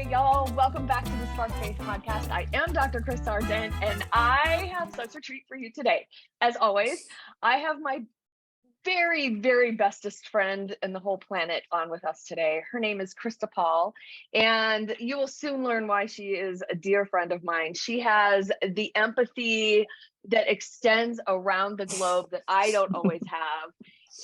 y'all. Welcome back to the Spark Faith Podcast. I am Dr. Christa Ardent, and I have such a treat for you today. As always, I have my very, very bestest friend in the whole planet on with us today. Her name is Christa Paul, and you will soon learn why she is a dear friend of mine. She has the empathy that extends around the globe that I don't always have.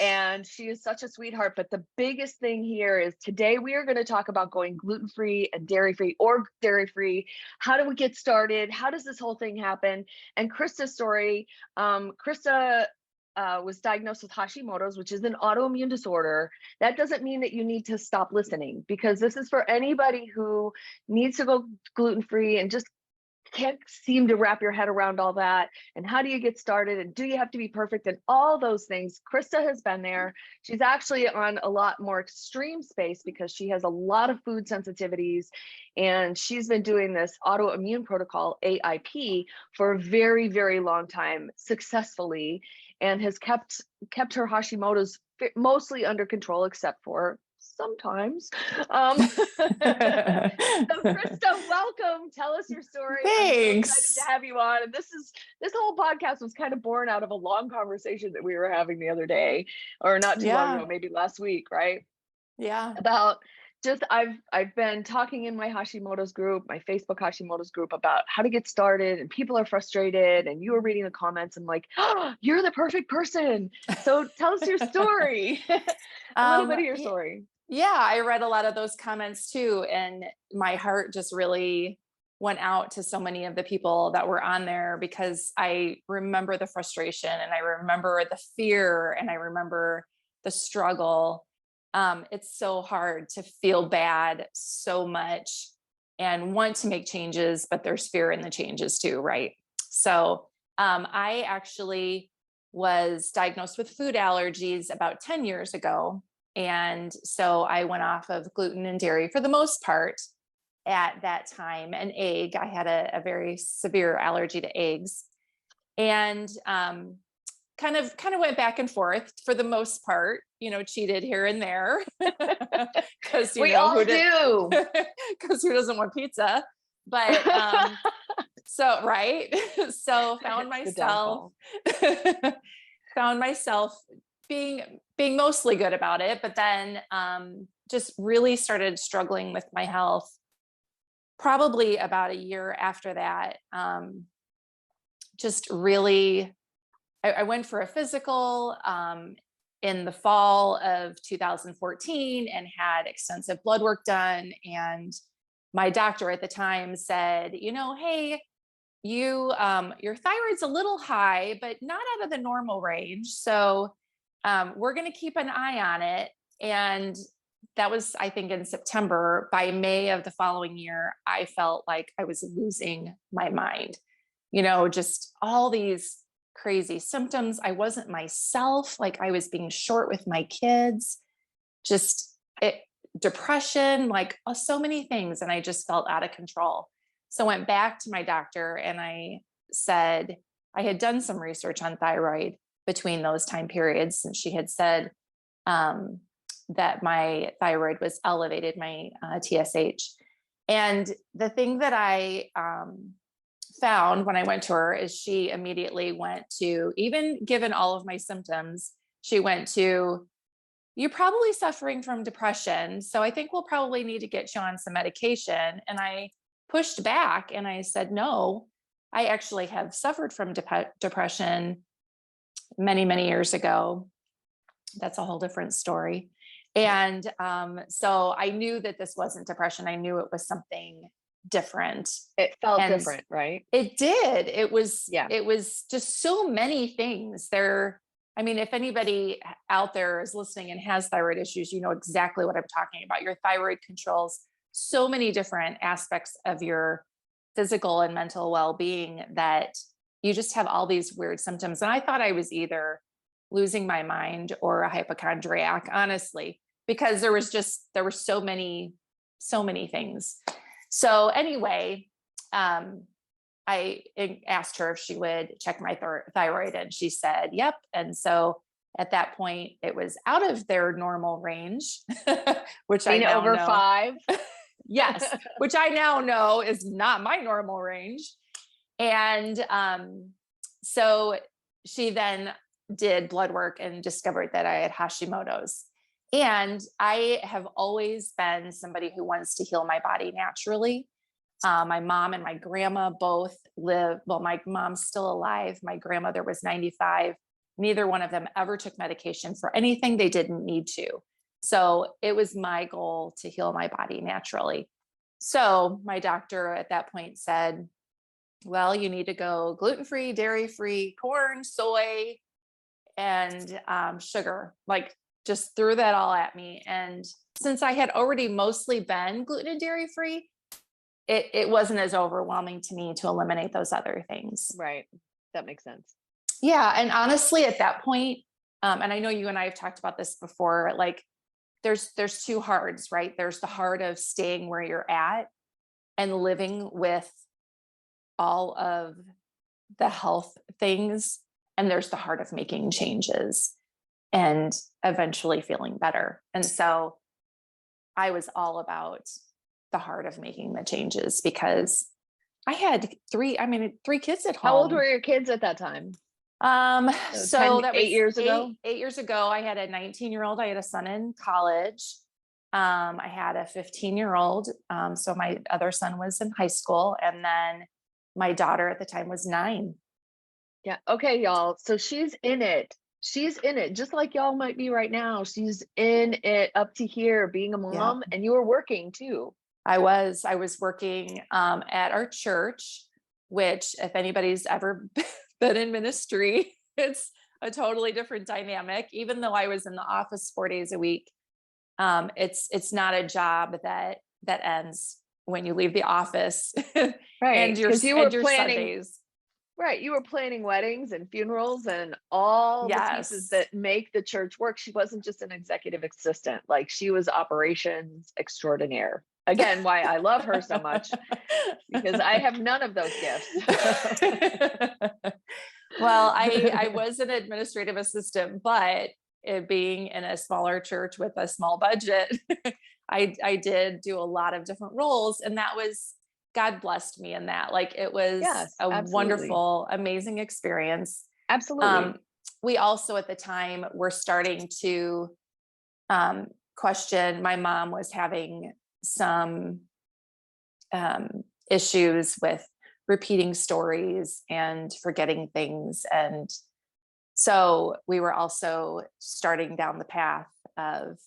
And she is such a sweetheart. But the biggest thing here is today we are going to talk about going gluten-free and dairy-free or dairy-free. How do we get started? How does this whole thing happen? And Christa's story, Christa was diagnosed with Hashimoto's, which is an autoimmune disorder. That doesn't mean that you need to stop listening, because this is for anybody who needs to go gluten-free and just can't seem to wrap your head around all that. And how do you get started? And do you have to be perfect? And all those things. Christa has been there. She's actually on a lot more extreme space because she has a lot of food sensitivities. And she's been doing this autoimmune protocol, AIP, for a very, very long time successfully, and has kept her Hashimoto's mostly under control, except for sometimes. So Christa, welcome. Tell us your story. Thanks. I'm so excited to have you on. And this whole podcast was kind of born out of a long conversation that we were having the other day, or not too long ago, maybe last week, right? Yeah. About just I've been talking in my Hashimoto's group, my Facebook Hashimoto's group, about how to get started, and people are frustrated, and you were reading the comments and like, oh, you're the perfect person. So tell us your story. A little bit of your story. Yeah, I read a lot of those comments too, and my heart just really went out to so many of the people that were on there, because I remember the frustration, and I remember the fear, and I remember the struggle. It's so hard to feel bad so much and want to make changes, but there's fear in the changes too, right? So I actually was diagnosed with food allergies about 10 years ago. And so I went off of gluten and dairy for the most part at that time, and egg. I had a very severe allergy to eggs, and kind of went back and forth for the most part, cheated here and there. Because we all do. Because who doesn't want pizza? But so right. So found myself being mostly good about it, but then just really started struggling with my health probably about a year after that. Just really, I went for a physical in the fall of 2014 and had extensive blood work done. And my doctor at the time said, hey, your thyroid's a little high, but not out of the normal range. So we're going to keep an eye on it. And that was, I think, in September. By May of the following year, I felt like I was losing my mind, just all these crazy symptoms. I wasn't myself. Like, I was being short with my kids, depression, like so many things. And I just felt out of control. So I went back to my doctor and I said, I had done some research on thyroid between those time periods. And she had said that my thyroid was elevated, my TSH. And the thing that I found when I went to her is she immediately went to, even given all of my symptoms, she went to, you're probably suffering from depression. So I think we'll probably need to get you on some medication. And I pushed back and I said, no, I actually have suffered from depression many, many years ago. That's a whole different story. And so I knew that this wasn't depression. I knew it was something different. It felt different, right? It did. It was just so many things there. I mean, if anybody out there is listening and has thyroid issues, you know exactly what I'm talking about. Your thyroid controls so many different aspects of your physical and mental well-being that you just have all these weird symptoms. And I thought I was either losing my mind or a hypochondriac, honestly, because there were so many things. So anyway, I asked her if she would check my thyroid, and she said, yep. And so at that point it was out of their normal range, which I now over know. 5. Yes, which I now know is not my normal range. And so she then did blood work and discovered that I had Hashimoto's. And I have always been somebody who wants to heal my body naturally. My mom and my grandma both live, well, my mom's still alive. My grandmother was 95. Neither one of them ever took medication for anything they didn't need to. So it was my goal to heal my body naturally. So my doctor at that point said, well, you need to go gluten-free, dairy-free, corn, soy, and sugar. Like, just threw that all at me. And since I had already mostly been gluten and dairy-free, it wasn't as overwhelming to me to eliminate those other things. Right. That makes sense. Yeah. And honestly, at that point, and I know you and I have talked about this before, like there's two hearts, right? There's the heart of staying where you're at and living with all of the health things. And there's the heart of making changes and eventually feeling better. And so I was all about the heart of making the changes because I had three kids at home. How old were your kids at that time? So that was 8 years ago. 8 years ago. I had a 19-year-old. I had a son in college. I had a 15-year-old. So my other son was in high school, and then my daughter at the time was 9. Yeah. Okay, y'all. So she's in it. She's in it, just like y'all might be right now. She's in it up to here, being a mom, and you were working too. I was working at our church, which if anybody's ever been in ministry, it's a totally different dynamic. Even though I was in the office 4 days a week, it's not a job that ends when you leave the office. Right. And your planning Sundays. Right. You were planning weddings and funerals and all the pieces that make the church work. She wasn't just an executive assistant, like she was operations extraordinaire. Again, why I love her so much, because I have none of those gifts. Well, I was an administrative assistant, but it being in a smaller church with a small budget, I did do a lot of different roles, and that was, God blessed me in that. Like, it was wonderful, amazing experience. Absolutely. We also at the time were starting to question, my mom was having some issues with repeating stories and forgetting things. And so we were also starting down the path of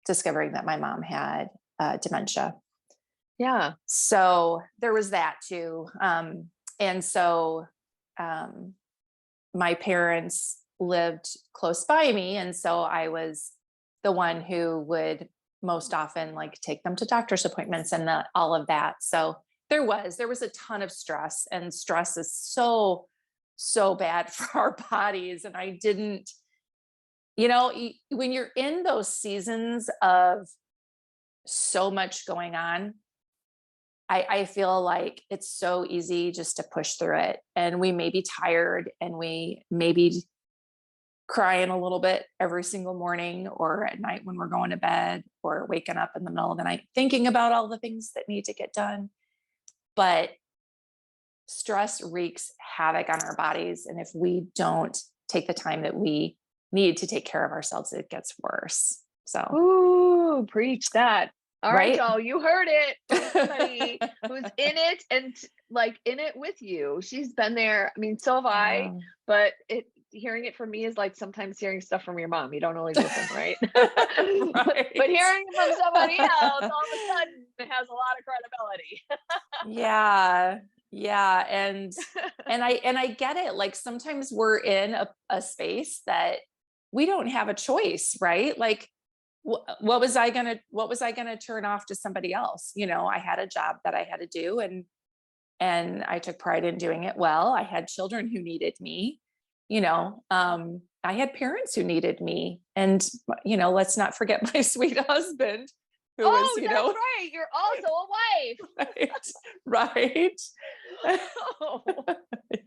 discovering that my mom had dementia. Yeah. So there was that too. And so my parents lived close by me. And so I was the one who would most often like take them to doctor's appointments and all of that. So there was a ton of stress, and stress is so bad for our bodies. And I didn't, when you're in those seasons of so much going on, I feel like it's so easy just to push through it. And we may be tired, and we may be crying a little bit every single morning or at night when we're going to bed, or waking up in the middle of the night thinking about all the things that need to get done. But stress wreaks havoc on our bodies. And if we don't take the time that we need to take care of ourselves, it gets worse. So, ooh, preach that. All right, right, y'all, you heard it from somebody who's in it and like in it with you. She's been there. I mean, so have I, but hearing it from me is like sometimes hearing stuff from your mom. You don't always listen, right? Right. But hearing it from somebody else, all of a sudden, it has a lot of credibility. Yeah. And I get it. Like, sometimes we're in a space that we don't have a choice, right? Like, what was I going to turn off to somebody else? I had a job that I had to do, and I took pride in doing it well. I had children who needed me, I had parents who needed me, and, let's not forget my sweet husband who was, that's right. You're also a wife. Right. Oh.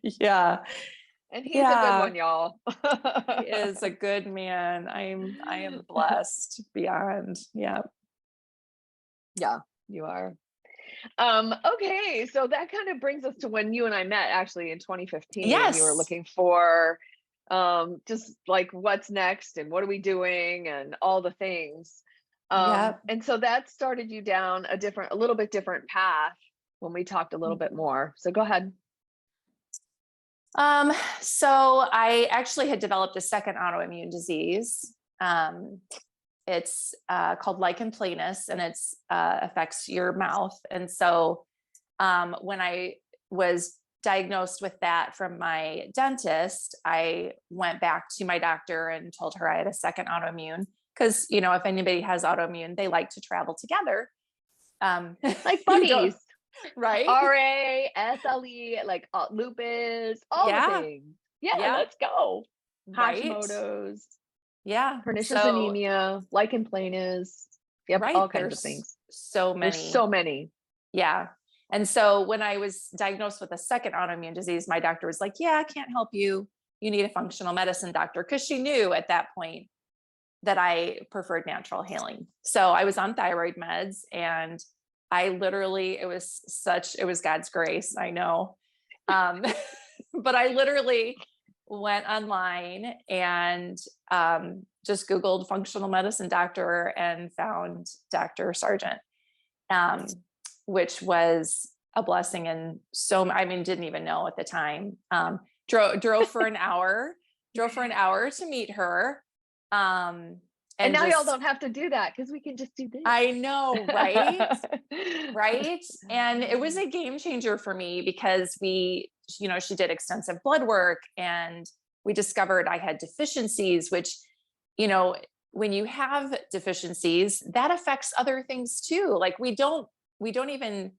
Yeah. And he's a good one, y'all. He is a good man. I am blessed beyond. Yeah. Yeah. You are. Okay, so that kind of brings us to when you and I met actually in 2015, and you were Yes. looking for just like what's next and what are we doing and all the things. Yep. And so that started you down a little bit different path when we talked a little bit more. So go ahead. Um, so I actually had developed a second autoimmune disease. It's called lichen planus, and it's affects your mouth. And so when I was diagnosed with that from my dentist, I went back to my doctor and told her I had a second autoimmune because, if anybody has autoimmune, they like to travel together. Like You don't, buddies. right? RA, SLE, like lupus, all the Yeah. things. Yeah, Yeah. let's go. Right. Hashimoto's, Yeah. pernicious So, anemia, lichen planus. Yep, right. all kinds of There's things. so There's many. so many. Yeah. And so when I was diagnosed with a second autoimmune disease, my doctor was like, yeah, I can't help you. You need a functional medicine doctor. Cause she knew at that point that I preferred natural healing. So I was on thyroid meds, and I literally, it was God's grace. I know. Um, but I literally went online and just Googled functional medicine doctor and found Dr. Sargent, um, which was a blessing. And so, I mean, didn't even know at the time. Drove for an hour, to meet her. And And now y'all just, don't have to do that because we can just do I know, right? this. Right. And it was a game changer for me because she did extensive blood work, and we discovered I had deficiencies, which, when you have deficiencies, that affects other things too. Like we don't even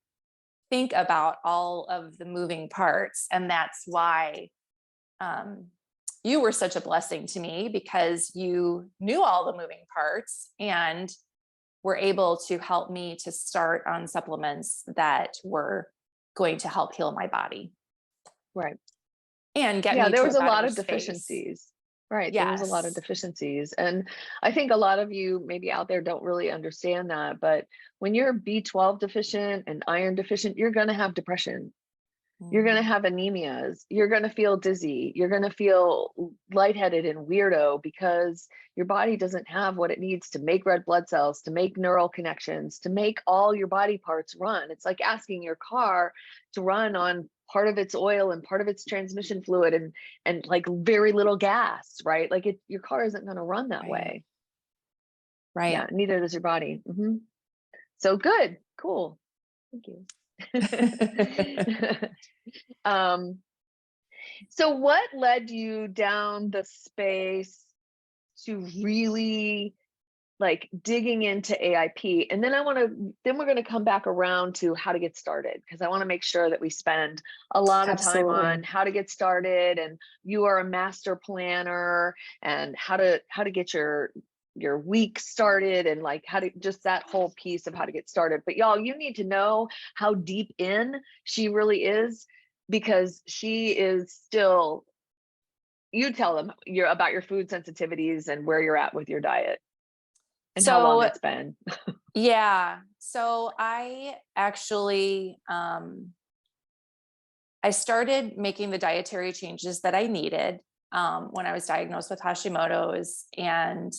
think about all of the moving parts. And that's why, you were such a blessing to me, because you knew all the moving parts and were able to help me to start on supplements that were going to help heal my body Right. and get Yeah, me there to was a a lot better of space. deficiencies. Right. There was a lot of Yes. deficiencies. And I think a lot of you maybe out there don't really understand that. But when you're B12 deficient and iron deficient, you're going to have depression. You're going to Mhm. have anemias. You're going to feel dizzy. You're going to feel lightheaded and weirdo because your body doesn't have what it needs to make red blood cells, to make neural connections, to make all your body parts run. It's like asking your car to run on part of its oil and part of its transmission fluid and like very little gas, right? Like your car isn't going to run that Right. way. Yeah, Right. neither does your body. So good, cool. Thank you. um, So what led you down the space to really like digging into AIP? And then we're going to come back around to how to get started, because I want to make sure that we spend a lot of time Absolutely. on how to get started, and you are a master planner, and how to get your week started, and like how to just that whole piece of how to get started. But y'all, you need to know how deep in she really is, because she is still, you tell them about your food sensitivities and where you're at with your diet and how long So, it's been. yeah. So I actually, I started making the dietary changes that I needed when I was diagnosed with Hashimoto's. And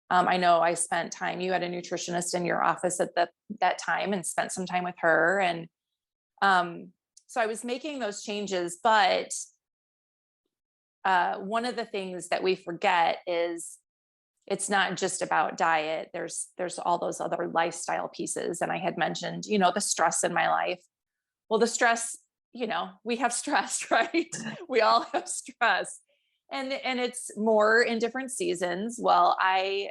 I know I spent time, you had a nutritionist in your office at that time, and spent some time with her. And so I was making those changes, but one of the things that we forget is it's not just about diet. There's all those other lifestyle pieces. And I had mentioned, the stress in my life. Well, the stress, we have stress, right? We all have stress. And it's more in different seasons. Well, I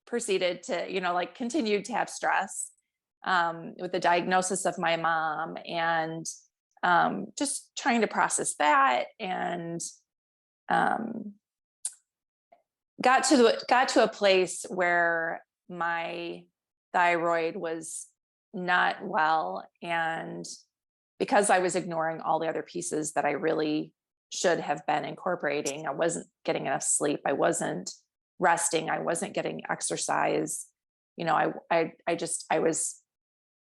proceeded to, like continued to have stress with the diagnosis of my mom, and just trying to process that, and um, got to a place where my thyroid was not well. And because I was ignoring all the other pieces that I really should have been incorporating, I wasn't getting enough sleep, I wasn't resting, I wasn't getting exercise. I was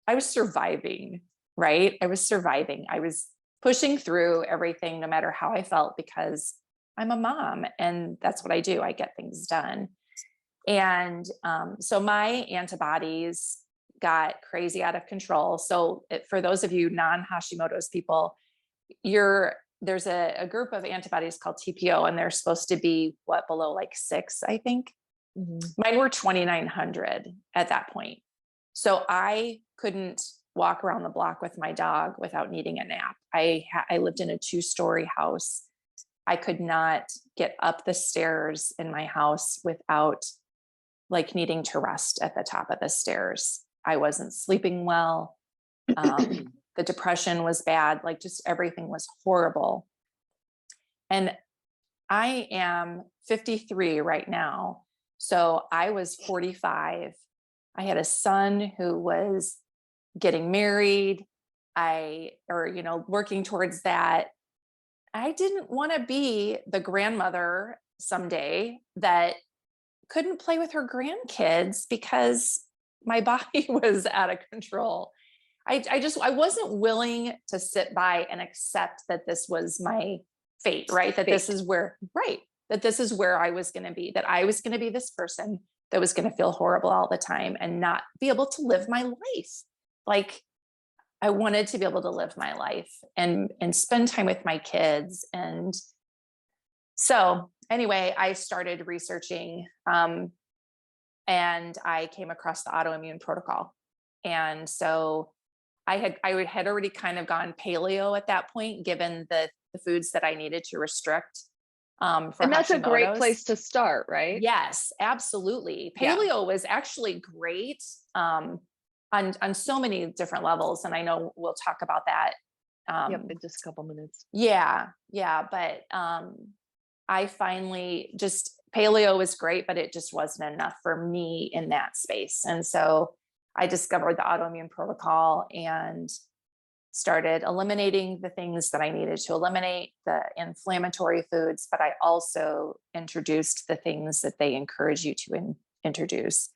I was surviving, right? I was surviving. I was pushing through everything, no matter how I felt, because I'm a mom and that's what I do. I get things done. And so my antibodies got crazy out of control. So for those of you non-Hashimoto's people, there's a group of antibodies called TPO, and they're supposed to be below like 6, I think. Mine were 2,900 at that point. So I couldn't walk around the block with my dog without needing a nap. I lived in a 2-story house. I could not get up the stairs in my house without like needing to rest at the top of the stairs. I wasn't sleeping well. The depression was bad. Like just everything was horrible. And I am 53 right now. So I was 45. I had a son who was getting married. Working towards that. I didn't want to be the grandmother someday that couldn't play with her grandkids because my body was out of control. I wasn't willing to sit by and accept that this was my fate, right? That this is where I was going to be, that I was going to be this person that was going to feel horrible all the time and not be able to live my life. Like I wanted to be able to live my life and spend time with my kids. And so anyway, I started researching, and I came across the autoimmune protocol. And so I had already kind of gone paleo at that point, given the foods that I needed to restrict. For and that's Hashimoto's. a great place to start, right? Yes, absolutely. Paleo was actually great on so many different levels, and I know we'll talk about that. Yep, in just a couple minutes. Yeah, but I finally paleo was great, but it just wasn't enough for me in that space, and so I discovered the autoimmune protocol and started eliminating the things that I needed to eliminate, the inflammatory foods, but I also introduced the things that they encourage you to introduce.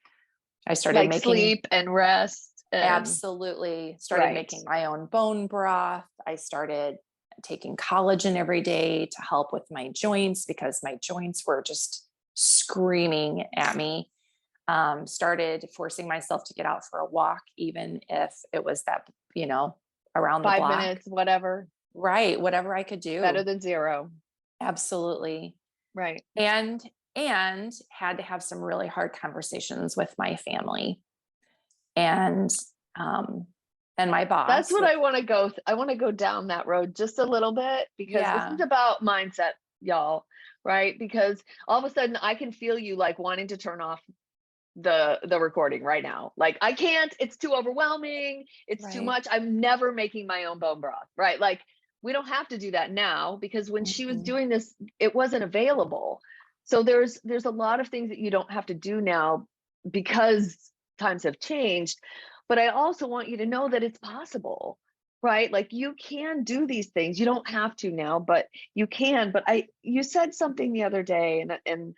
I started like making sleep and rest. Absolutely. Started making my own bone broth. I started taking collagen every day to help with my joints because my joints were just screaming at me. Started forcing myself to get out for a walk, even if it was that, around the 5 block. minutes, whatever. Right. Whatever I could do. Better than zero. Absolutely. Right. And had to have some really hard conversations with my family and my boss. That's what I want to go. I want to go down that road just a little bit because this is about mindset, y'all. Right. Because all of a sudden I can feel you like wanting to turn off the recording right now. Like I can't, it's too overwhelming. It's too much. I'm never making my own bone broth, right? Like we don't have to do that now because when she was doing this, it wasn't available. So there's a lot of things that you don't have to do now because times have changed. But I also want you to know that it's possible, right? Like you can do these things. You don't have to now, but you can. But you said something the other day and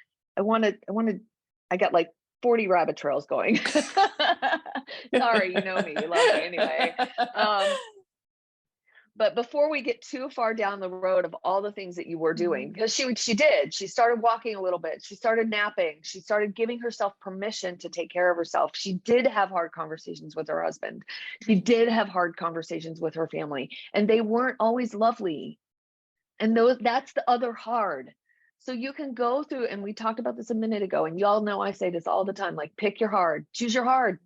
I got like 40 rabbit trails going. Sorry, you know me, you love me anyway. But before we get too far down the road of all the things that you were doing, because she started walking a little bit, she started napping, she started giving herself permission to take care of herself. She did have hard conversations with her husband. She did have hard conversations with her family, and they weren't always lovely. And that's the other hard. So you can go through, and we talked about this a minute ago, and y'all know I say this all the time, like pick your hard, choose your hard.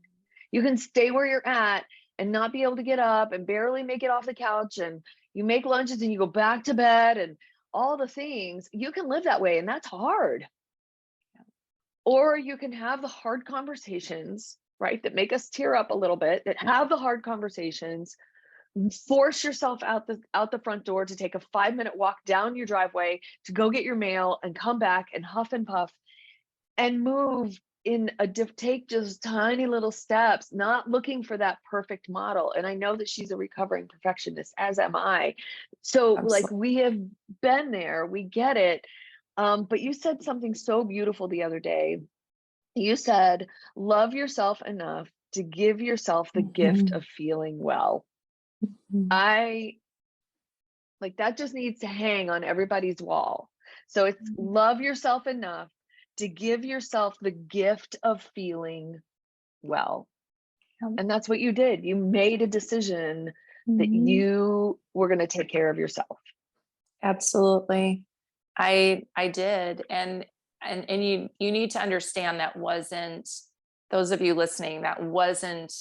You can stay where you're at and not be able to get up and barely make it off the couch, and you make lunches and you go back to bed and all the things. You can live that way, and that's hard. Or you can have the hard conversations, right, that make us tear up a little bit, that have the hard conversations. Force yourself out the front door to take a 5-minute walk down your driveway to go get your mail and come back and huff and puff and move take just tiny little steps, not looking for that perfect model. And I know that she's a recovering perfectionist, as am I. So like we have been there, we get it. But you said something so beautiful the other day. You said, love yourself enough to give yourself the gift of feeling well. I like that just needs to hang on everybody's wall. So it's love yourself enough to give yourself the gift of feeling well. And that's what you did. You made a decision that you were going to take care of yourself. Absolutely. I did. And you need to understand that wasn't, those of you listening, that wasn't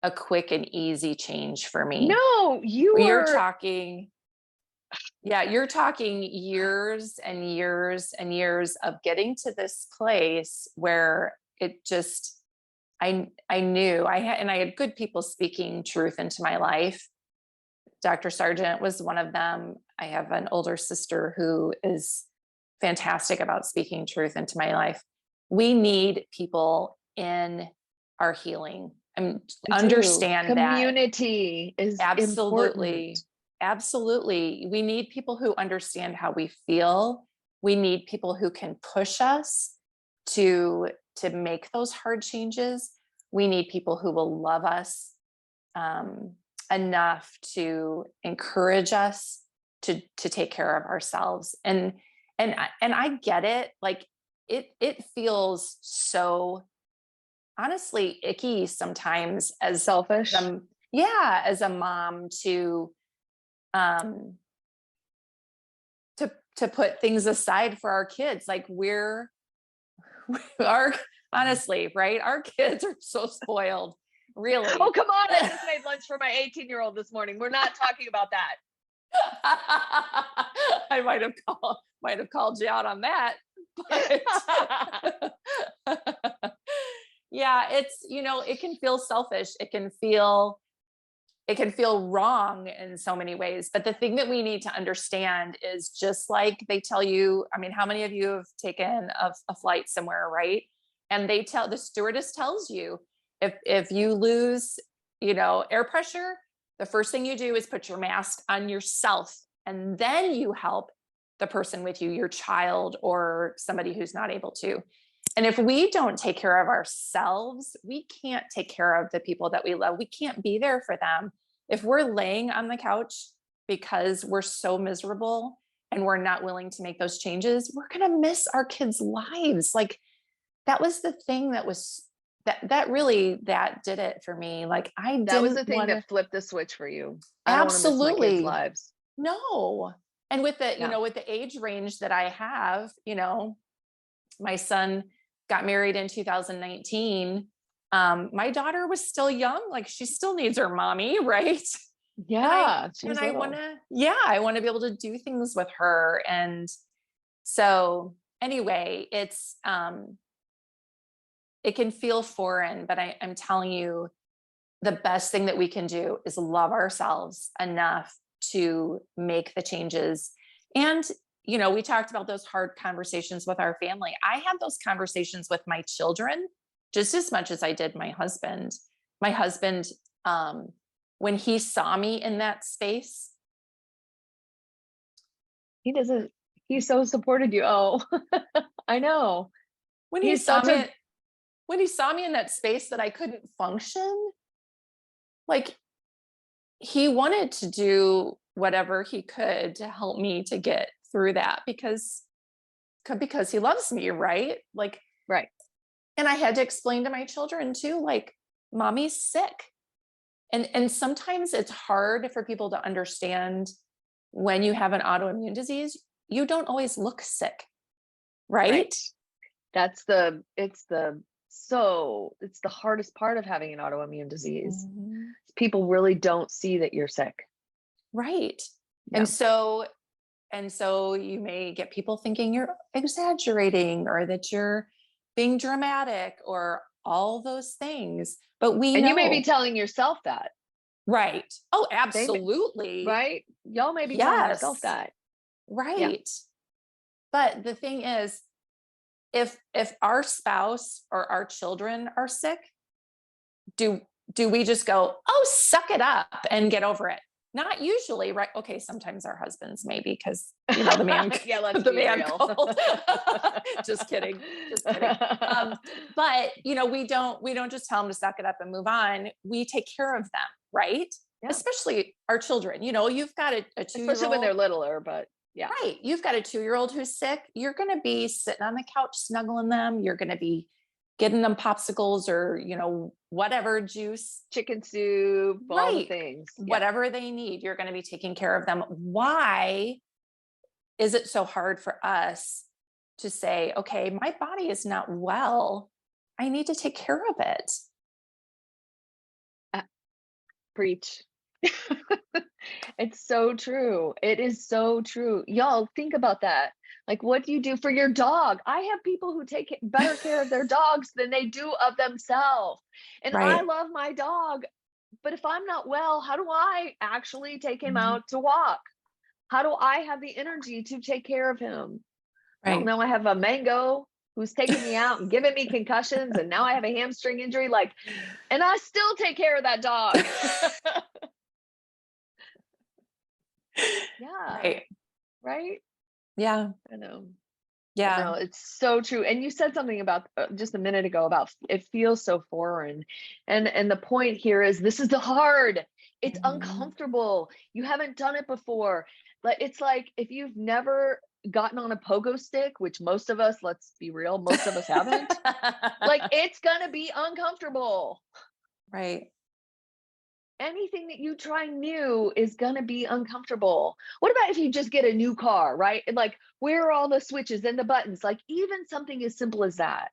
a quick and easy change for me. No, you're talking years and years and years of getting to this place where it just, I knew I had good people speaking truth into my life. Dr. Sargent was one of them. I have an older sister who is fantastic about speaking truth into my life. We need people in our healing. I mean, understand that community is important. Absolutely. We need people who understand how we feel. We need people who can push us to make those hard changes. We need people who will love us enough to encourage us to take care of ourselves. And I get it. Like it feels so honestly icky sometimes as selfish. As a mom to put things aside for our kids. Like we are honestly, right? Our kids are so spoiled. Really? Oh, come on. I just made lunch for my 18-year-old this morning. We're not talking about that. I might have called you out on that. But yeah, it's, it can feel selfish. It can feel wrong in so many ways. But the thing that we need to understand is, just like they tell you, I mean, how many of you have taken a flight somewhere, right? And the stewardess tells you, if you lose, air pressure, the first thing you do is put your mask on yourself, and then you help the person with you, your child or somebody who's not able to. And if we don't take care of ourselves, we can't take care of the people that we love. We can't be there for them. If we're laying on the couch because we're so miserable and we're not willing to make those changes, we're going to miss our kids' lives. Like that was the thing that was that did it for me. Like that was the thing that flipped the switch for you. I don't want to miss my kids' lives. No. And with the, with the age range that I have, my son got married in 2019. My daughter was still young. Like she still needs her mommy. Right. Yeah. I want to be able to do things with her. And so anyway, it's, it can feel foreign, but I'm telling you, the best thing that we can do is love ourselves enough to make the changes. And, we talked about those hard conversations with our family. I had those conversations with my children just as much as I did my husband. My husband, when he saw me in that space, he so supported you. Oh, I know. When he saw me in that space that I couldn't function, like he wanted to do whatever he could to help me to get through that because he loves me, right? Like, right. And I had to explain to my children too, like, mommy's sick. And sometimes it's hard for people to understand when you have an autoimmune disease, you don't always look sick, right? It's the hardest part of having an autoimmune disease. Mm-hmm. People really don't see that you're sick. Right. Yeah. And so you may get people thinking you're exaggerating or that you're being dramatic or all those things, but you may be telling yourself that. Right. Oh, absolutely. Right. Y'all may be telling yourself that. Right. Yeah. But the thing is, if our spouse or our children are sick, do we just go, oh, suck it up and get over it? Not usually, right? Okay, sometimes our husbands maybe because the man Yeah, let's the be man real. cold. Just kidding. Just kidding. But we don't just tell them to suck it up and move on. We take care of them, right? Yeah, Especially our children. You've got a especially when 2-year-old. they're littler, but yeah. Right. You've got a 2-year-old who's sick. You're going to be sitting on the couch, snuggling them. You're going to be getting them popsicles or, whatever juice. Chicken soup, all the Right. things. Yeah. Whatever they need, you're going to be taking care of them. Why is it so hard for us to say, okay, my body is not well. I need to take care of it. Preach. It's so true. It is so true. Y'all think about that. Like, what do you do for your dog? I have people who take better care of their dogs than they do of themselves. And I Right. love my dog, but if I'm not well, how do I actually take him Mhm. out to walk? How do I have the energy to take care of him? Well, Right. now I have a mango who's taking me out and giving me concussions, and now I have a hamstring injury. Like, and I still take care of that dog. Yeah. Right. Right. Yeah. I know. Yeah. No, it's so true. And you said something about just a minute ago about it feels so foreign. And the point here is this is the hard. It's Mhm. uncomfortable. You haven't done it before. But it's like if you've never gotten on a pogo stick, which most of us, let's be real, most of us haven't, like it's gonna be uncomfortable. Right. Anything that you try new is going to be uncomfortable. What about if you just get a new car, right? And like, where are all the switches and the buttons? Like, even something as simple as that.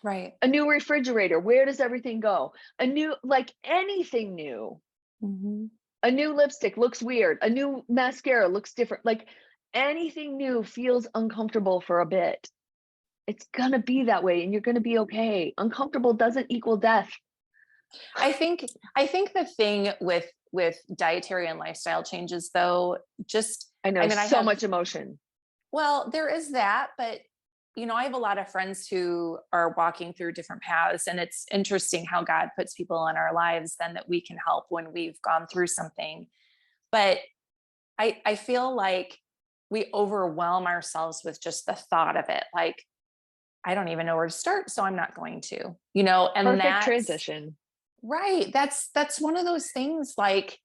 Right. A new refrigerator, where does everything go? A new, like anything new. Mhm. A new lipstick looks weird. A new mascara looks different. Like anything new feels uncomfortable for a bit. It's going to be that way and you're going to be okay. Uncomfortable doesn't equal death. I think the thing with dietary and lifestyle changes though, I know, I so have, much emotion. well, there is that, but I have a lot of friends who are walking through different paths, and it's interesting how God puts people in our lives then that we can help when we've gone through something. But I feel like we overwhelm ourselves with just the thought of it. Like, I don't even know where to start, so I'm not going to, and Perfect that's transition. right. That's one of those things, like,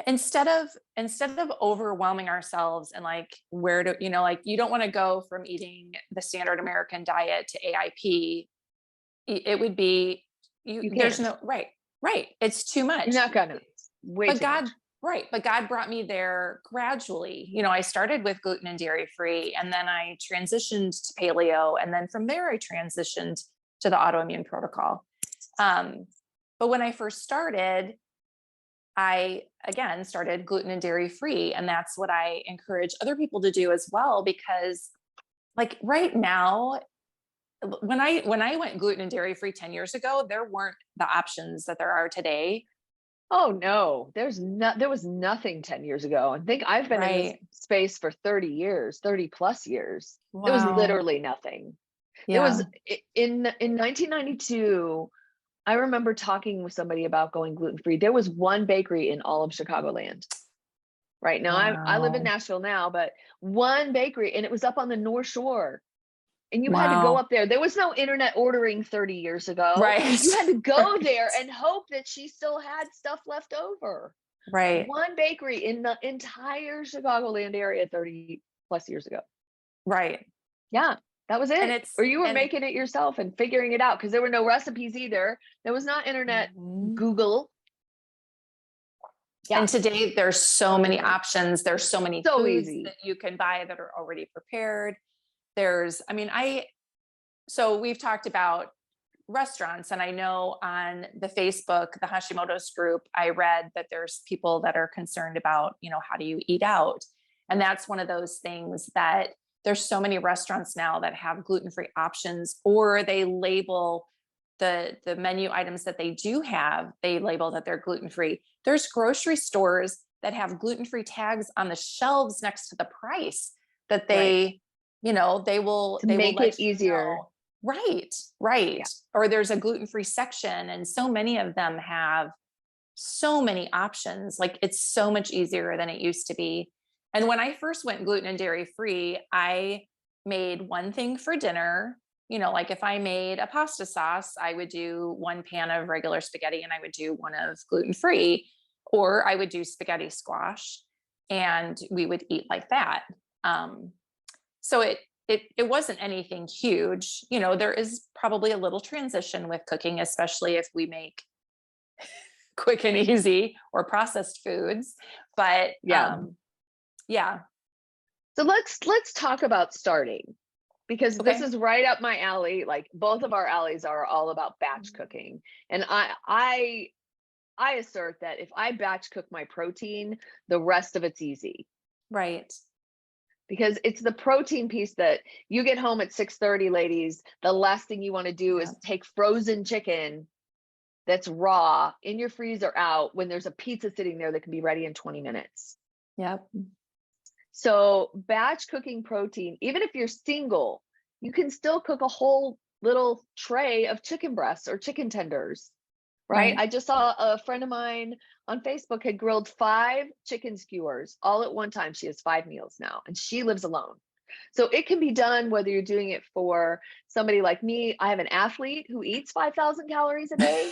instead of overwhelming ourselves and like where to, like, you don't want to go from eating the standard American diet to AIP. It would be You there's can't. no right. It's too much. You're not gonna. Way But too God, much. right. But God brought me there gradually. I started with gluten and dairy free, and then I transitioned to paleo. And then from there, I transitioned to the autoimmune protocol. But when I first started, I again started gluten and dairy free. And that's what I encourage other people to do as well, because like right now, when I went gluten and dairy free 10 years ago, there weren't the options that there are today. Oh no, there was nothing 10 years ago. I think I've been in this Right. space for 30 years, 30 plus years. There was Wow. literally nothing. There was Yeah. in 1992, I remember talking with somebody about going gluten free. There was one bakery in all of Chicagoland. Right now, I live in Wow. Nashville now, but one bakery, and it was up on the North Shore. And you had to go Wow. up there. There was no internet ordering 30 years ago. Right. You had to go Right. there and hope that she still had stuff left over. Right. One bakery in the entire Chicagoland area 30 plus years ago. Right. Yeah, that was And it. it's Or you were and making it yourself and figuring it out because there were no recipes either. There was not internet, Mhm. Google. Yeah, And today there's so many options. There's so many so foods easy. that you can buy that are already prepared. So we've talked about restaurants, and I know on the Facebook, the Hashimoto's group, I read that there's people that are concerned about, how do you eat out? And that's one of those things that there's so many restaurants now that have gluten-free options, or they label the menu items that they do have, they label that they're gluten-free. There's grocery stores that have gluten-free tags on the shelves next to the price that Right. they will To make let it you easier. know. Right. Yeah. Or there's a gluten-free section, and so many of them have so many options. Like it's so much easier than it used to be. And when I first went gluten and dairy free, I made one thing for dinner. Like if I made a pasta sauce, I would do one pan of regular spaghetti and I would do one of gluten free, or I would do spaghetti squash and we would eat like that. So it wasn't anything huge. There is probably a little transition with cooking, especially if we make quick and easy or processed foods. But Yeah. yeah. So let's talk about starting, because this Okay. is right up my alley. Like both of our alleys are all about batch cooking. And I assert that if I batch cook my protein, the rest of it's easy. Right. Because it's the protein piece that you get home at 6:30, ladies. The last thing you want to do Yeah. is take frozen chicken that's raw in your freezer out when there's a pizza sitting there that can be ready in 20 minutes. Yep. So batch cooking protein, even if you're single, you can still cook a whole little tray of chicken breasts or chicken tenders, right? Right. I just saw a friend of mine on Facebook had grilled 5 chicken skewers all at one time. She has 5 meals now and she lives alone. So it can be done whether you're doing it for somebody like me. I have an athlete who eats 5,000 calories a day,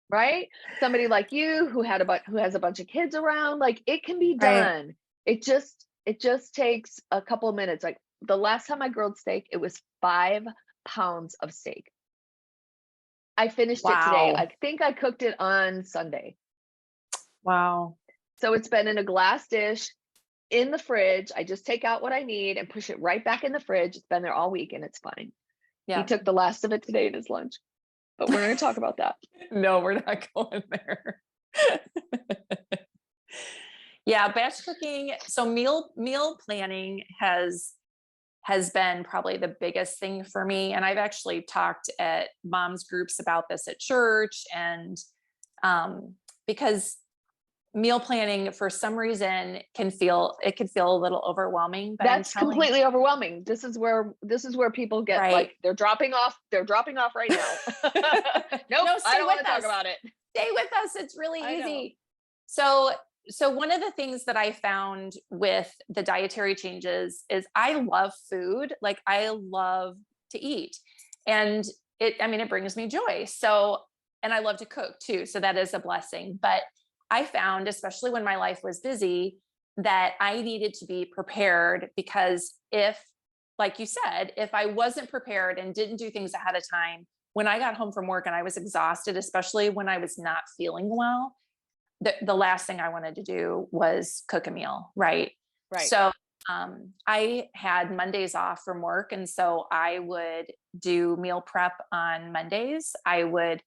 right? Somebody like you who has a bunch of kids around, like it can be Right. done. It just takes a couple of minutes. Like the last time I grilled steak, it was 5 pounds of steak. I finished it today. Wow. I think I cooked it on Sunday. Wow. So it's been in a glass dish in the fridge. I just take out what I need and push it right back in the fridge. It's been there all week and it's fine. He Yeah. took the last of it today in his lunch, but we're going to talk about that. No, we're not going there. Yeah, batch cooking. So meal planning has been probably the biggest thing for me. And I've actually talked at moms groups about this at church. And because meal planning for some reason can feel a little overwhelming, but That's completely overwhelming. This is where people get right. like they're dropping off right now. Nope, No, I stay don't want with to talk us. about it. Stay with us. It's really I know. easy. So one of the things that I found with the dietary changes is I love food. Like I love to eat and it brings me joy. So, and I love to cook too. So that is a blessing. But I found, especially when my life was busy, that I needed to be prepared because like you said, if I wasn't prepared and didn't do things ahead of time, when I got home from work and I was exhausted, especially when I was not feeling well, the last thing I wanted to do was cook a meal. Right. Right. So I had Mondays off from work. And so I would do meal prep on Mondays. I would,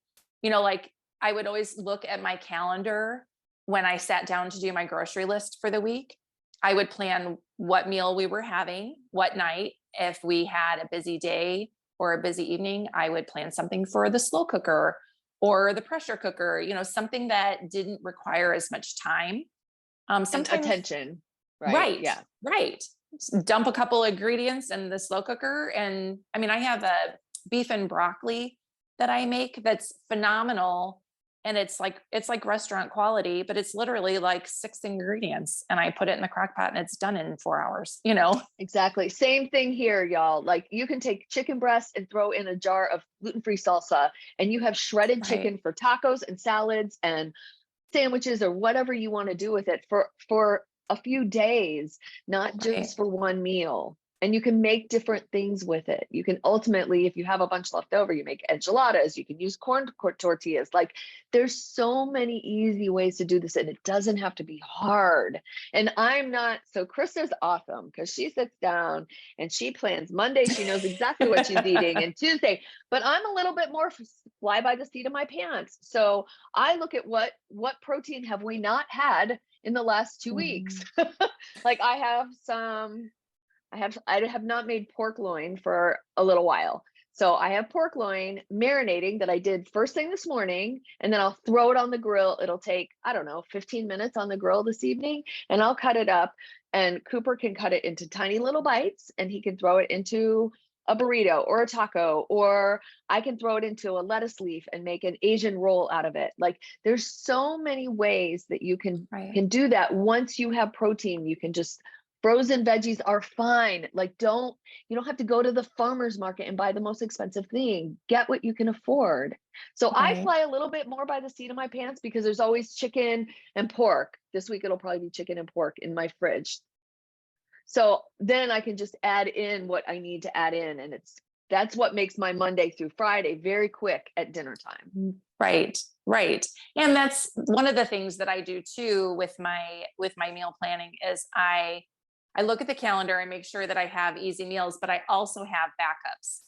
I would always look at my calendar when I sat down to do my grocery list for the week. I would plan what meal we were having, what night. If we had a busy day or a busy evening, I would plan something for the slow cooker or the pressure cooker, something that didn't require as much time. And Sometimes attention. Right. right, Yeah. right. Dump a couple of ingredients in the slow cooker. And I have a beef and broccoli that I make that's phenomenal. And it's like restaurant quality, but it's literally like 6 ingredients and I put it in the crock pot and it's done in 4 hours, Exactly. Same thing here, y'all. Like you can take chicken breast and throw in a jar of gluten-free salsa and you have shredded Right. chicken for tacos and salads and sandwiches or whatever you want to do with it for a few days, not Right. just for one meal. And you can make different things with it. You can ultimately, if you have a bunch left over, you make enchiladas, you can use corn tortillas. Like there's so many easy ways to do this and it doesn't have to be hard. And so Krista's awesome because she sits down and she plans Monday. She knows exactly what she's eating and Tuesday, but I'm a little bit more fly by the seat of my pants. So I look at what protein have we not had in the last 2 weeks? Like I have not made pork loin for a little while. So I have pork loin marinating that I did first thing this morning, and then I'll throw it on the grill. It'll take, I don't know, 15 minutes on the grill this evening, and I'll cut it up. And Cooper can cut it into tiny little bites, and he can throw it into a burrito or a taco, or I can throw it into a lettuce leaf and make an Asian roll out of it. Like there's so many ways that you can do that. Once you have protein, you can just frozen veggies are fine. Like you don't have to go to the farmer's market and buy the most expensive thing. Get what you can afford. So I fly a little bit more by the seat of my pants because there's always chicken and pork. This week it'll probably be chicken and pork in my fridge. So then I can just add in what I need to add in. And that's what makes my Monday through Friday very quick at dinner time. Right. And that's one of the things that I do too with my meal planning is I look at the calendar, I make sure that I have easy meals, but I also have backups.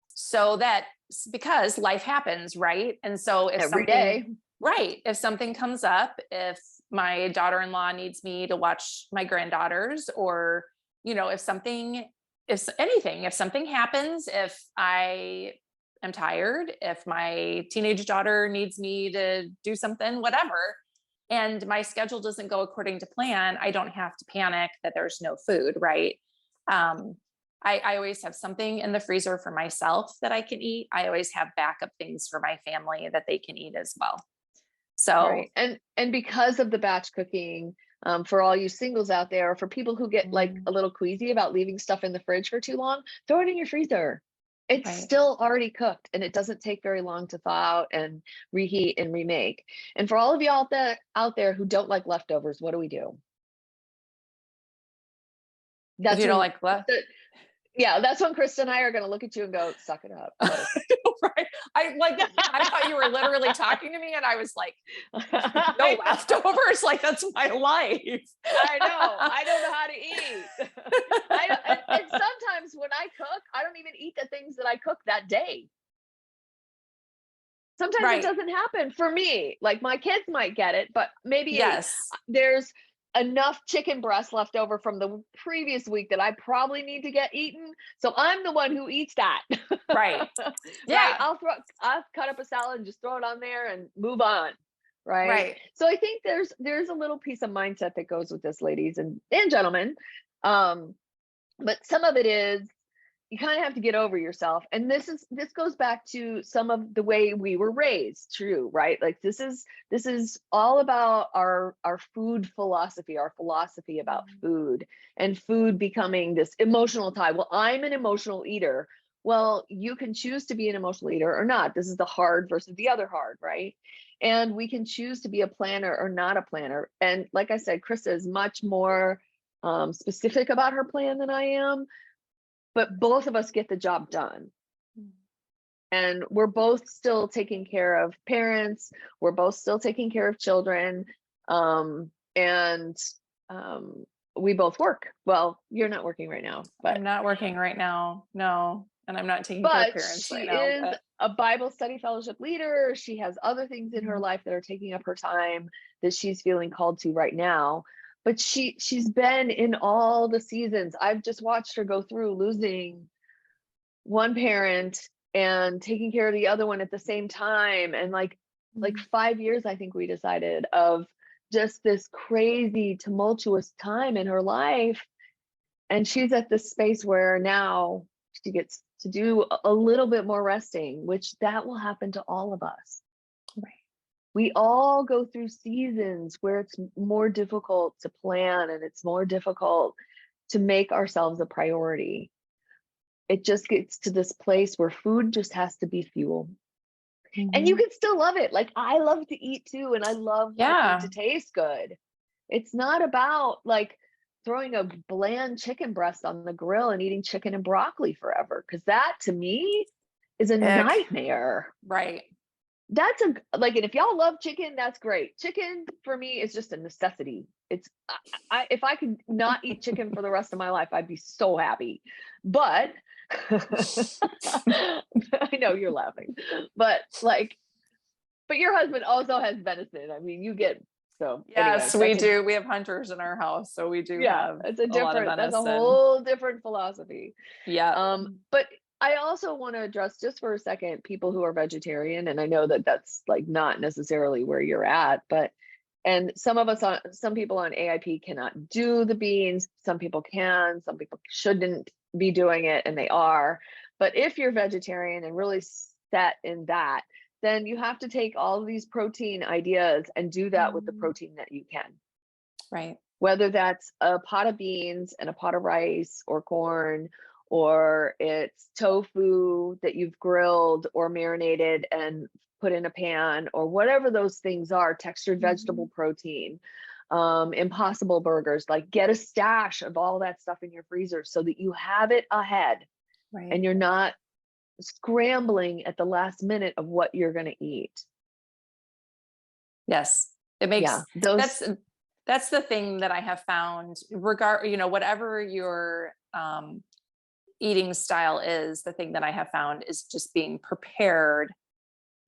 So that because life happens, right? And so if every day, right. If something comes up, if my daughter-in-law needs me to watch my granddaughters, or, if something happens, if I am tired, if my teenage daughter needs me to do something, whatever, and my schedule doesn't go according to plan, I don't have to panic that there's no food. Right. I always have something in the freezer for myself that I can eat. I always have backup things for my family that they can eat as well. So, right. And because of the batch cooking, for all you singles out there, or for people who get like a little queasy about leaving stuff in the fridge for too long, throw it in your freezer. It's still already cooked and it doesn't take very long to thaw out and reheat and remake. And for all of y'all out there who don't like leftovers, what do we do? If you don't like yeah, that's when Christa and I are going to look at you and go, suck it up. Right. I thought you were literally talking to me and I was like, no leftovers. Like that's my life. I know. I don't know how to eat. And sometimes when I cook, I don't even eat the things that I cook that day. Sometimes it doesn't happen for me. Like my kids might get it, but maybe there's enough chicken breast left over from the previous week that I probably need to get eaten. So I'm the one who eats that. Right. Yeah. Right? I'll cut up a salad and just throw it on there and move on. Right. So I think there's a little piece of mindset that goes with this, ladies and gentlemen. But some of it is you kind of have to get over yourself. And this goes back to some of the way we were raised, true, right? Like this is all about our food philosophy, our philosophy about food, and food becoming this emotional tie. Well, I'm an emotional eater. Well, you can choose to be an emotional eater or not. This is the hard versus the other hard, right? And we can choose to be a planner or not a planner. And like I said, Christa is much more specific about her plan than I am. But both of us get the job done. And we're both still taking care of parents. We're both still taking care of children. And we both work. Well, you're not working right now. But I'm not working right now. No. And I'm not taking care of parents right now. She is a Bible study fellowship leader. She has other things in her life that are taking up her time that she's feeling called to right now. But she's been in all the seasons. I've just watched her go through losing one parent and taking care of the other one at the same time. And like 5 years, I think we decided, of just this crazy, tumultuous time in her life. And she's at this space where now she gets to do a little bit more resting, which that will happen to all of us. Right. We all go through seasons where it's more difficult to plan and it's more difficult to make ourselves a priority. It just gets to this place where food just has to be fuel. And you can still love it. Like I love to eat too. And I love my food to taste good. It's not about like throwing a bland chicken breast on the grill and eating chicken and broccoli forever. Cause that to me is a nightmare. Right. That's and if y'all love chicken, that's great. Chicken for me is just a necessity. It's if I could not eat chicken for the rest of my life, I'd be so happy. But I know you're laughing, but your husband also has venison. I mean, you get yes, anyway, we do. We have hunters in our house, so we do have it's a different. That's a whole different philosophy. Yeah. But I also want to address just for a second people who are vegetarian, and I know that that's like not necessarily where you're at, and some people on AIP cannot do the beans. Some people can, some people shouldn't be doing it, and they are. But if you're vegetarian and really set in that, then you have to take all of these protein ideas and do that with the Mm. protein that you can. Right. Whether that's a pot of beans and a pot of rice or corn, or it's tofu that you've grilled or marinated and put in a pan, or whatever those things are, textured vegetable Mhm. protein, impossible burgers, like get a stash of all that stuff in your freezer so that you have it ahead Right. and you're not scrambling at the last minute of what you're going to eat. Yes. It Yeah, makes those. that's that's the thing that I have found, whatever your eating style is, the thing that I have found is just being prepared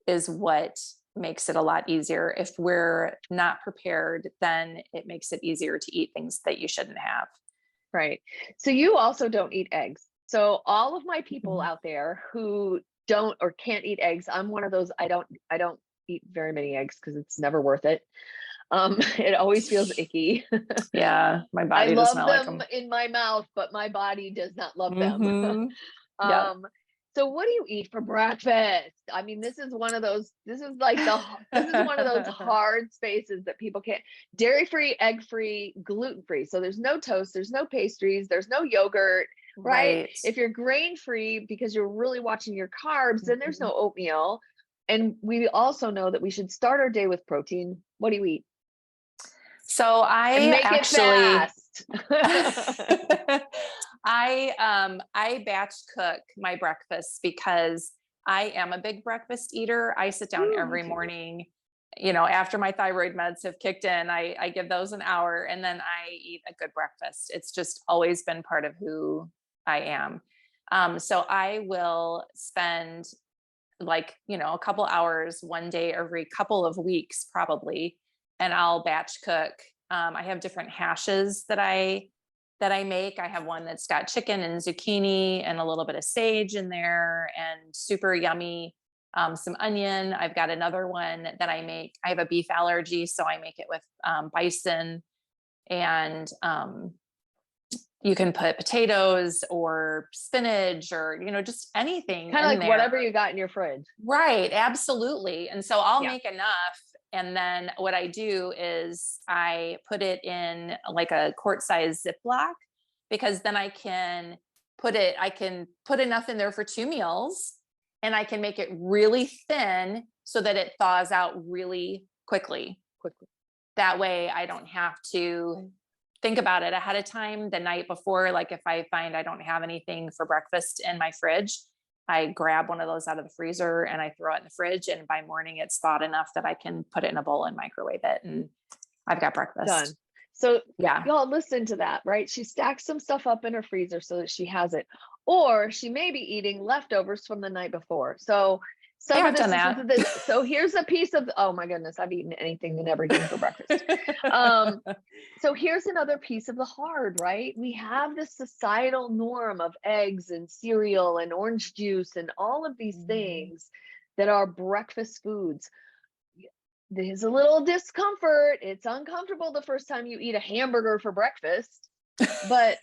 is what makes it a lot easier. If we're not prepared, then it makes it easier to eat things that you shouldn't have. Right. So you also don't eat eggs. So all of my people Mhm. out there who don't or can't eat eggs, I'm one of those. I don't eat very many eggs because it's never worth it. It always feels icky. Yeah, my I body does love not like them them. in my mouth, but my body does not love them. Hmm. Yep. Um, so what do you eat for breakfast? I mean, this is one of those, this is like this is one of those hard spaces that people can't, dairy-free, egg-free, gluten-free. So there's no toast, there's no pastries, there's no yogurt, right? Right. If you're grain-free because you're really watching your carbs, then there's Mhm. no oatmeal. And we also know that we should start our day with protein. What do you eat? So And I make it actually fast. I batch cook my breakfast because I am a big breakfast eater. I sit down Ooh, me every too. morning, after my thyroid meds have kicked in, I give those an hour and then I eat a good breakfast. It's just always been part of who I am. So I will spend a couple hours one day every couple of weeks probably, and I'll batch cook. I have different hashes that I make. I have one that's got chicken and zucchini and a little bit of sage in there and super yummy. Some onion. I've got another one that I make. I have a beef allergy, so I make it with bison, and you can put potatoes or spinach or just anything Kind of in like there. whatever you got in your fridge. Right, absolutely. And so I'll Yeah. make enough. And then what I do is I put it in like a quart size Ziploc, because then I can put enough in there for 2 meals, and I can make it really thin so that it thaws out really quickly. Quickly. That way I don't have to think about it ahead of time the night before. Like if I find I don't have anything for breakfast in my fridge, I grab one of those out of the freezer and I throw it in the fridge. And by morning, it's thawed enough that I can put it in a bowl and microwave it. And I've got Done. breakfast. So Yeah. y'all listen to that, right? She stacks some stuff up in her freezer so that she has it. Or she may be eating leftovers from the night before. So some Yeah, of I've done this is that. this. So here's a piece of, oh my goodness, I've eaten anything and everything for breakfast. Um, so here's another piece of the hard, right? We have this societal norm of eggs and cereal and orange juice and all of these Mhm. things that are breakfast foods. There's a little discomfort. It's uncomfortable the first time you eat a hamburger for breakfast, but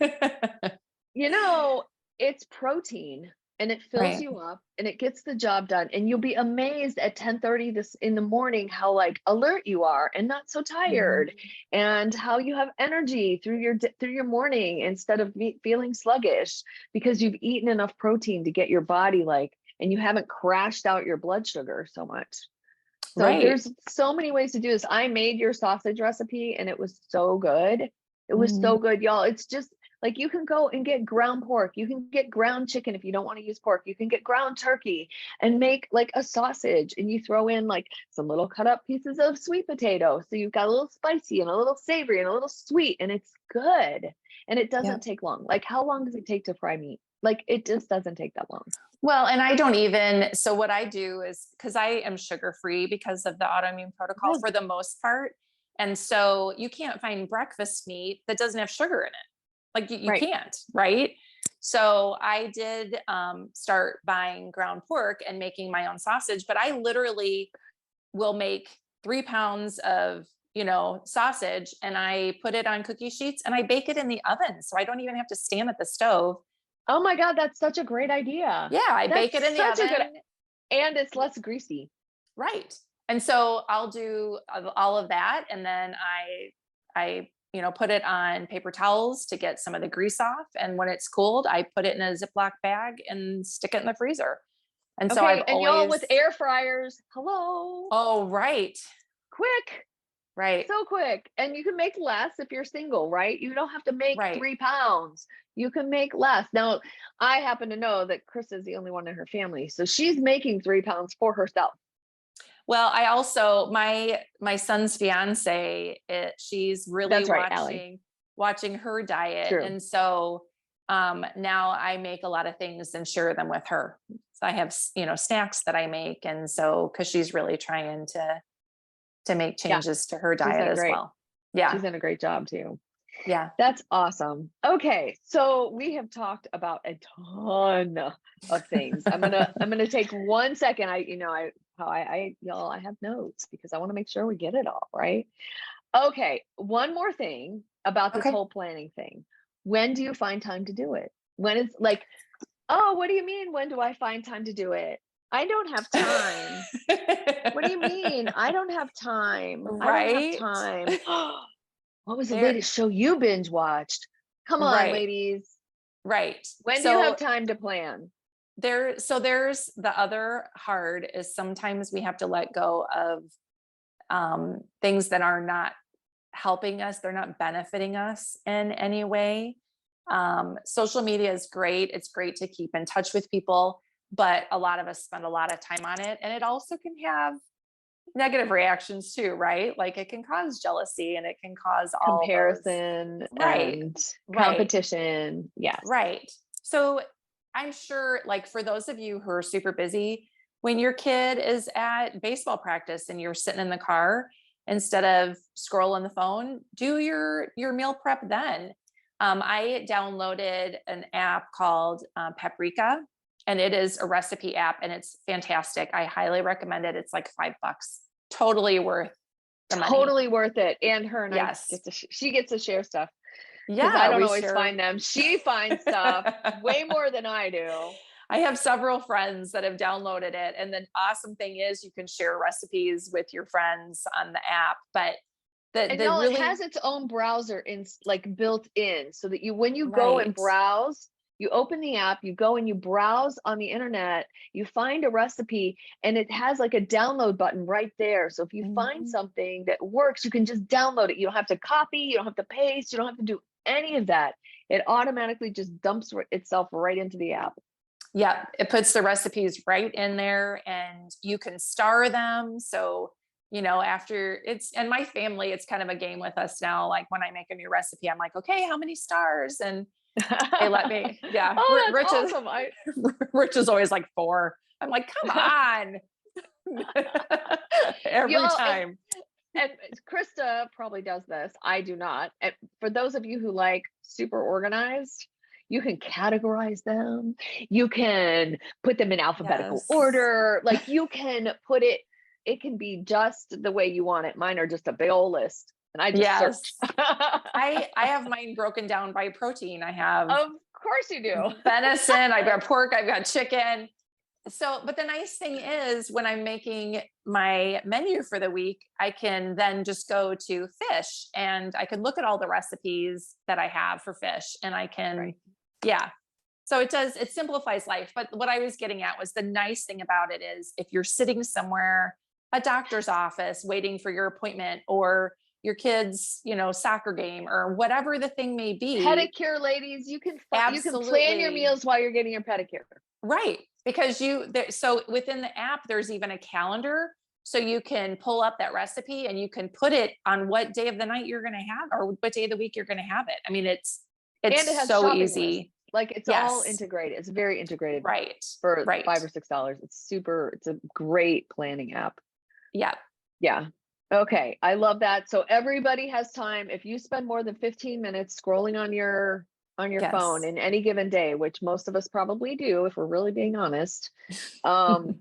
you know, it's protein and it fills Right. you up and it gets the job done. And you'll be amazed at 10:30 this in the morning how like alert you are and not so Mhm. tired, and how you have energy through your morning instead of feeling sluggish because you've eaten enough protein to get your body like, and you haven't crashed out your blood sugar so much. So Right. there's so many ways to do this. I made your sausage recipe and it was so good. It was Mhm. so good, y'all. It's just like you can go and get ground pork. You can get ground chicken if you don't want to use pork. You can get ground turkey and make like a sausage, and you throw in like some little cut up pieces of sweet potato. So you've got a little spicy and a little savory and a little sweet, and it's good. And it doesn't Yep. take long. Like how long does it take to fry meat? Like it just doesn't take that long. Well, and so what I do is, because I am sugar free because of the autoimmune protocol Really? for the most part. And so you can't find breakfast meat that doesn't have sugar in it. Like you Right. can't, right? So I did start buying ground pork and making my own sausage, but I literally will make 3 pounds of, sausage, and I put it on cookie sheets and I bake it in the oven. So I don't even have to stand at the stove. Oh my God, that's such a great idea. Yeah, I That's bake it in the such a good, oven. and it's less greasy. Right. And so I'll do all of that. And then put it on paper towels to get some of the grease off. And when it's cooled, I put it in a Ziploc bag and stick it in the freezer. And so I've Okay, and y'all always, with air fryers, hello, oh, right. quick, Right. so quick. And you can make less if you're single, right? You don't have to make Right. 3 pounds. You can make less. Now, I happen to know that Chris is the only one in her family, so she's making 3 pounds for herself. Well, I also, my son's fiance, she's really That's right, Allie. watching her diet. True. And so now I make a lot of things and share them with her. So I have, snacks that I make. And so, cause she's really trying to make Yeah, changes to her she's diet done as great. well. Yeah. She's done a great job too. Yeah. That's awesome. Okay, so we have talked about a ton of things. I'm gonna take 1 second. Y'all, I have notes because I want to make sure we get it all right. Okay, one more thing about this Okay. whole planning thing. When do you find time to do it? When it's like, oh, what do you mean? When do I find time to do it? I don't have time. What do you mean? I don't have time. I don't have Right. time. What was the There, latest show you binge watched? Come on, right. ladies. Right. When do you have So time to plan? there's the other hard is sometimes we have to let go of things that are not helping us. They're not benefiting us in any way. Social media is great. It's great to keep in touch with people, but a lot of us spend a lot of time on it, and it also can have negative reactions too, right? Like it can cause jealousy and it can cause all those. Comparison Right. and Right. competition. Yes. Right. So I'm sure, like, for those of you who are super busy, when your kid is at baseball practice and you're sitting in the car, instead of scrolling the phone, do your meal prep then. I downloaded an app called Paprika, and it is a recipe app, and it's fantastic. I highly recommend it. It's like $5, totally worth the money. Totally worth it. And her and Yes. she gets to share stuff because I Yeah, don't we always share. find them. She finds stuff way more than I do. I have several friends that have downloaded it. And the awesome thing is you can share recipes with your friends on the app. But And the y'all, it really has its own browser built in so that when you go and right. browse, you open the app, you go and you browse on the internet, you find a recipe, and it has like a download button right there. So if you find Mhm. something that works, you can just download it. You don't have to copy, you don't have to paste, you don't have to do any of that. It automatically just dumps itself right into the app. Yeah, it puts the recipes right in there and you can star them. So, after and my family, it's kind of a game with us now. Like when I make a new recipe, I'm like, okay, how many stars? And they let me. Yeah. Oh, that's Rich is awesome. Rich is always like 4. I'm like, come on. Every Y'all, time. and Krista probably does this. I do not. And for those of you who like super organized, you can categorize them. You can put them in alphabetical Yes. order. Like you can put it can be just the way you want it. Mine are just a big old list. And I just search. Yes. I have mine broken down by protein. I have Of course you do. venison, I've got pork, I've got chicken. So, but the nice thing is when I'm making my menu for the week, I can then just go to fish and I can look at all the recipes that I have for fish and I can, Right. yeah. So it simplifies life. But what I was getting at was the nice thing about it is if you're sitting somewhere, a doctor's office, waiting for your appointment or your kid's, soccer game or whatever the thing may be. Pedicure ladies, you can plan your Absolutely. meals while you're getting your pedicure. Right. Because so within the app, there's even a calendar. So you can pull up that recipe and you can put it on what day of the night you're going to have or what day of the week you're going to have it. I mean, it's And it has so shopping lists. easy. Like it's all Yes. integrated. It's very integrated. Right. For Right. $5 or $6. It's a great planning app. Yeah. Yeah. Okay. I love that. So everybody has time. If you spend more than 15 minutes scrolling on your phone Yes. in any given day, which most of us probably do if we're really being honest, um,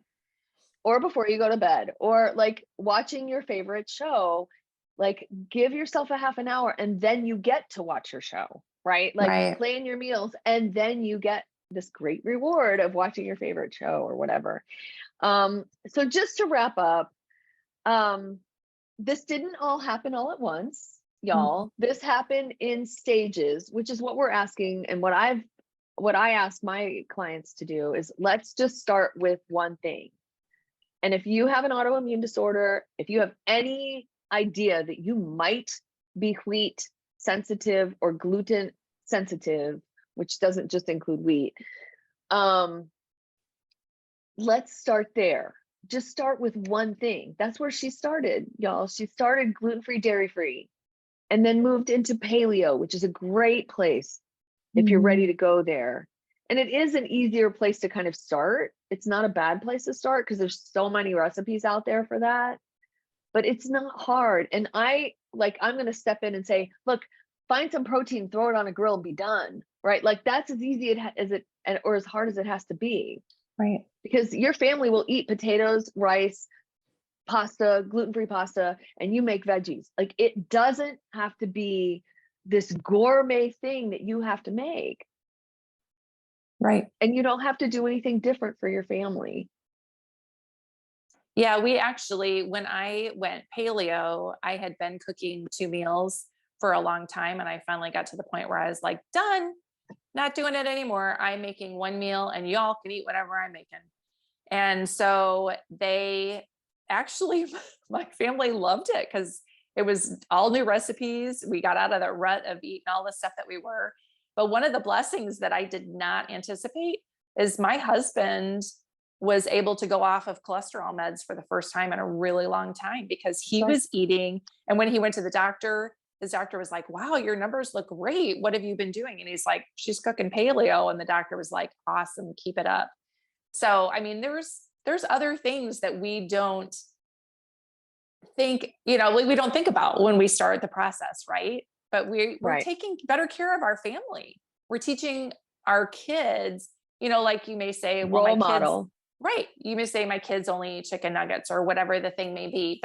or before you go to bed, or like watching your favorite show, like give yourself a half an hour and then you get to watch your show, right? Like Right. plan your meals and then you get this great reward of watching your favorite show or whatever. So just to wrap up, this didn't all happen all at once, y'all. This happened in stages, which is what we're asking. And what I ask my clients to do is, let's just start with one thing. And if you have an autoimmune disorder, if you have any idea that you might be wheat sensitive or gluten sensitive, which doesn't just include wheat, let's start there. Just start with one thing. That's where she started, y'all. She started gluten-free, dairy-free, and then moved into paleo, which is a great place if you're ready to go there. And it is an easier place to kind of start. It's not a bad place to start because there's so many recipes out there for that, but it's not hard. And I'm going to step in and say, look, find some protein, throw it on a grill and be done, right? Like that's as easy as it, or as hard as it has to be. Right. Because your family will eat potatoes, rice, pasta, gluten-free pasta, and you make veggies. Like it doesn't have to be this gourmet thing that you have to make. Right. And you don't have to do anything different for your family. Yeah, we actually, when I went paleo, I had been cooking 2 meals for a long time. And I finally got to the point where I was like, done, not doing it anymore. I'm making 1 meal and y'all can eat whatever I'm making. And so they actually, my family loved it because it was all new recipes. We got out of the rut of eating all the stuff that we were. But one of the blessings that I did not anticipate is my husband was able to go off of cholesterol meds for the first time in a really long time because he was eating. And when he went to the doctor, his doctor was like, wow, your numbers look great. What have you been doing? And he's like, she's cooking paleo. And the doctor was like, awesome, keep it up. So, I mean, there's other things that we don't think, we don't think about when we start the process, right? But we're taking better care of our family. We're teaching our kids, like you may say, well, role my model. kids, right. You may say my kids only eat chicken nuggets or whatever the thing may be.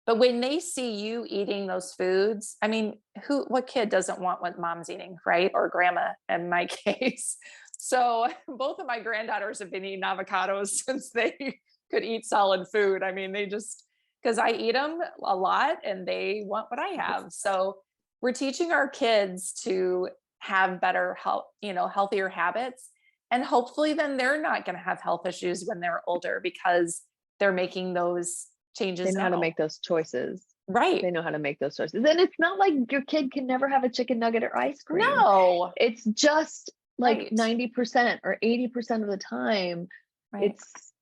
But when they see you eating those foods, I mean, what kid doesn't want what mom's eating, right? Or grandma in my case. So both of my granddaughters have been eating avocados since they could eat solid food. I mean, because I eat them a lot and they want what I have. So we're teaching our kids to have better health, healthier habits. And hopefully then they're not going to have health issues when they're older because they're making those changes. They know now. how to make those choices. Right. They know how to make those choices. And it's not like your kid can never have a chicken nugget or ice cream. No. It's just like Right. 90% or 80% of the time, right.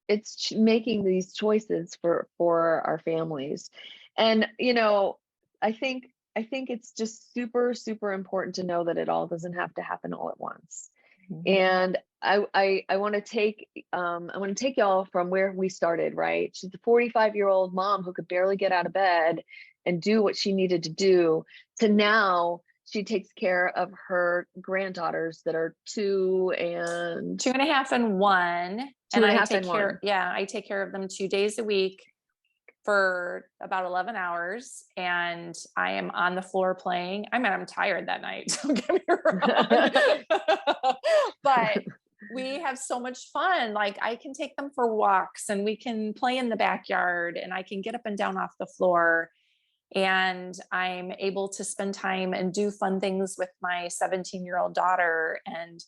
it's making these choices for our families. And, I think it's just super, super important to know that it all doesn't have to happen all at once. And I want to take y'all from where we started, right? She's a 45-year-old mom who could barely get out of bed and do what she needed to do, to now she takes care of her granddaughters that are 2 and 2.5 and 1. Two and a half and 1. Yeah, I take care of them 2 days a week for about 11 hours. And I am on the floor playing. I mean, I'm tired that night. Don't get me wrong. But we have so much fun. Like I can take them for walks and we can play in the backyard and I can get up and down off the floor. And I'm able to spend time and do fun things with my 17-year-old daughter. And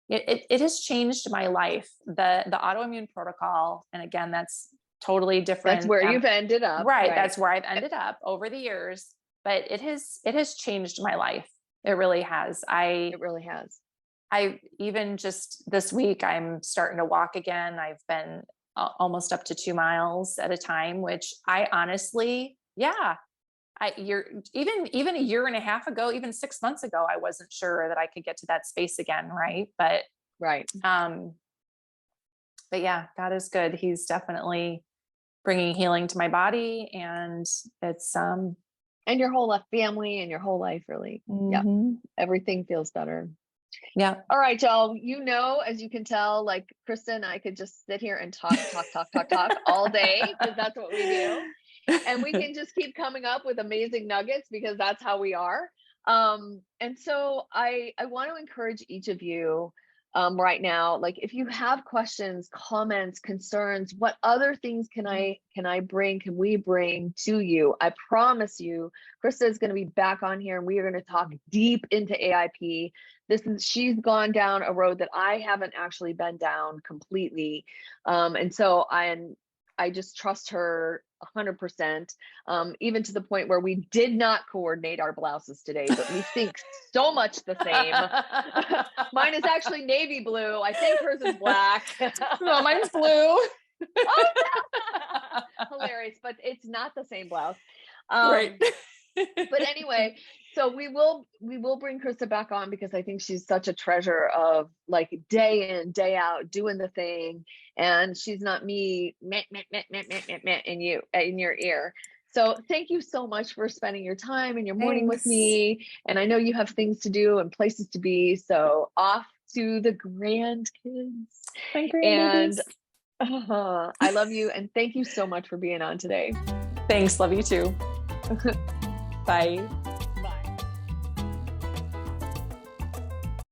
it has changed my life. The autoimmune protocol. And again, that's totally different. That's where you've ended up. Right. That's where I've ended up over the years, but it has changed my life. It really has. It really has. I even just this week, I'm starting to walk again. I've been almost up to 2 miles at a time, which I honestly, even a year and a half ago, even 6 months ago, I wasn't sure that I could get to that space again. Right. But yeah, God is good. He's definitely bringing healing to my body, and it's and your whole family and your whole life, really. Yeah, everything feels better. Yeah. All right, y'all. As you can tell, like Christa and I could just sit here and talk all day, because that's what we do, and we can just keep coming up with amazing nuggets because that's how we are. And so I want to encourage each of you. right now. Like, if you have questions, comments, concerns, what other things can we bring to you? I promise you, Christa is going to be back on here and we are going to talk deep into AIP. She's gone down a road that I haven't actually been down completely. And so I just trust her 100%, even to the point where we did not coordinate our blouses today, but we think so much the same. Mine is actually navy blue. I think hers is black. No, mine's blue. Oh, hilarious, but it's not the same blouse. Right. But anyway, so we will bring Christa back on because I think she's such a treasure of like day in, day out, doing the thing. And she's not me in your ear. So thank you so much for spending your time and your morning with me. And I know you have things to do and places to be. So off to the grandkids. And I love you. And thank you so much for being on today. Thanks. Love you too. Bye.